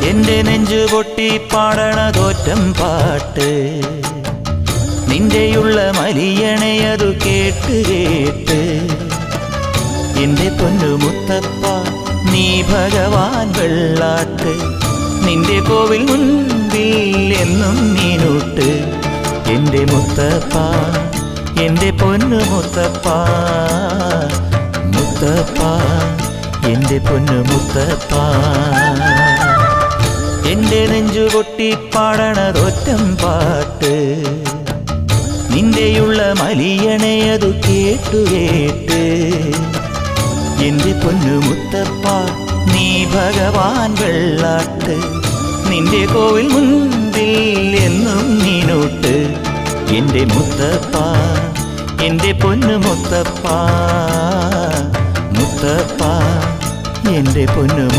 എന്റെ നെഞ്ചു പൊട്ടി പാടണതോറ്റം പാട്ട് നിന്റെയുള്ള മലിയണയതു കേട്ട് കേട്ട് എന്റെ പൊന്നു മുത്തപ്പ നീ ഭഗവാൻ വെള്ളാട്ട് നിന്റെ കോവിൽ മുൻപിൽ എന്നും നീനൂട്ട് എന്റെ മുത്തപ്പ എന്റെ പൊന്നു മുത്തപ്പ മുത്തപ്പ എന്റെ പൊന്നു മുത്തപ്പ എന്റെ നെഞ്ചു പൊട്ടി പാടണതൊറ്റം പാട്ട് നിന്റെയുള്ള മലിയണയതു കേട്ടു കേട്ട് എന്റെ പൊന്നു മുത്തപ്പ നീ ഭഗവാൻ വെള്ളാട്ട് നിന്റെ കോവിൽ മുൻപിൽ എന്നും നീനൂട്ട് എന്റെ മുത്തപ്പ എന്റെ പൊന്നു മുത്തപ്പ മുത്തപ്പ എന്റെ പൊന്നു